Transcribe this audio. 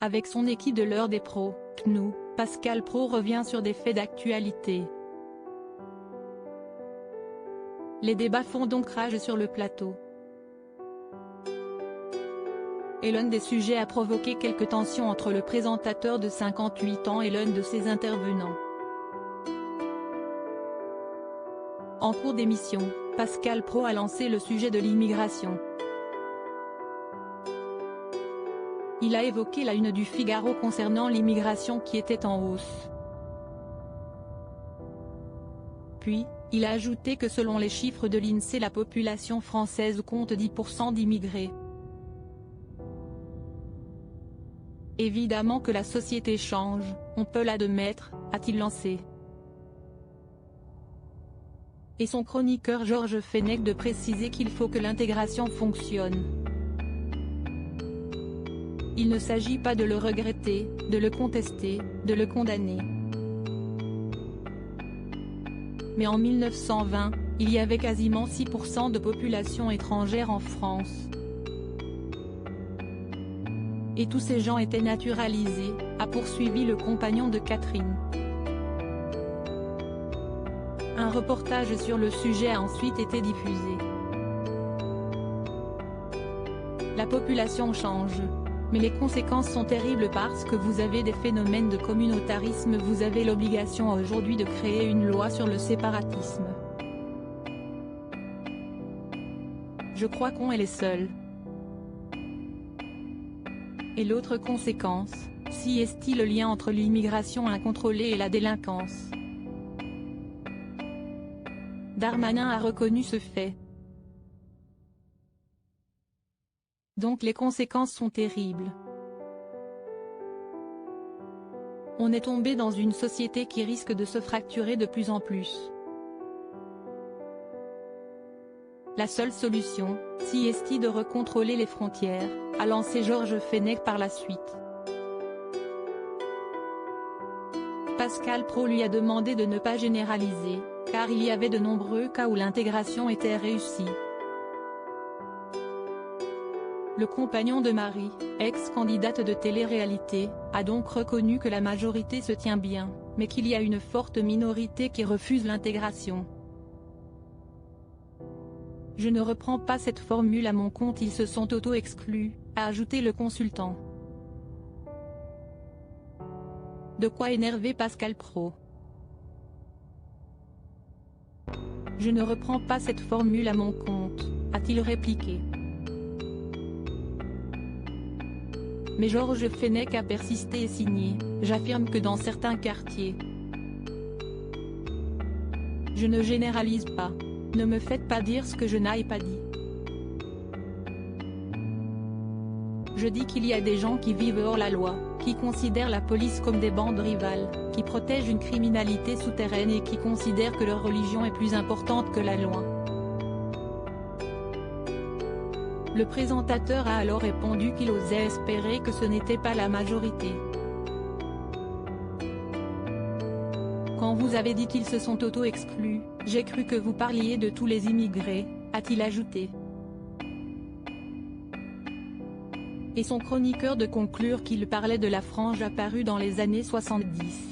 Avec son équipe de l'heure des pros, CNOO, Pascal Praud revient sur des faits d'actualité. Les débats font donc rage sur le plateau. Et l'un des sujets a provoqué quelques tensions entre le présentateur de 58 ans et l'un de ses intervenants. En cours d'émission, Pascal Praud a lancé le sujet de l'immigration. Il a évoqué la une du Figaro concernant l'immigration qui était en hausse. Puis, il a ajouté que selon les chiffres de l'INSEE la population française compte 10% d'immigrés. Évidemment que la société change, on peut l'admettre, a-t-il lancé. Et son chroniqueur Georges Fenech de préciser qu'il faut que l'intégration fonctionne. Il ne s'agit pas de le regretter, de le contester, de le condamner. Mais en 1920, il y avait quasiment 6% de population étrangère en France. Et tous ces gens étaient naturalisés, a poursuivi le compagnon de Catherine. Un reportage sur le sujet a ensuite été diffusé. La population change. Mais les conséquences sont terribles parce que vous avez des phénomènes de communautarisme. Vous avez l'obligation aujourd'hui de créer une loi sur le séparatisme. Je crois qu'on est les seuls. Et l'autre conséquence, si est-il le lien entre l'immigration incontrôlée et la délinquance. Darmanin a reconnu ce fait. Donc les conséquences sont terribles. On est tombé dans une société qui risque de se fracturer de plus en plus. La seule solution, si est de recontrôler les frontières, a lancé Georges Fenech par la suite. Pascal Praud lui a demandé de ne pas généraliser, car il y avait de nombreux cas où l'intégration était réussie. Le compagnon de Marie, ex-candidate de télé-réalité, a donc reconnu que la majorité se tient bien, mais qu'il y a une forte minorité qui refuse l'intégration. Je ne reprends pas cette formule à mon compte, ils se sont auto-exclus, a ajouté le consultant. De quoi énerver Pascal Praud. Je ne reprends pas cette formule à mon compte, a-t-il répliqué. Mais Georges Fenech a persisté et signé, j'affirme que dans certains quartiers. Je ne généralise pas. Ne me faites pas dire ce que je n'ai pas dit. Je dis qu'il y a des gens qui vivent hors la loi, qui considèrent la police comme des bandes rivales, qui protègent une criminalité souterraine et qui considèrent que leur religion est plus importante que la loi. Le présentateur a alors répondu qu'il osait espérer que ce n'était pas la majorité. Quand vous avez dit qu'ils se sont auto-exclus, j'ai cru que vous parliez de tous les immigrés, a-t-il ajouté. Et son chroniqueur de conclure qu'il parlait de la frange apparue dans les années 70.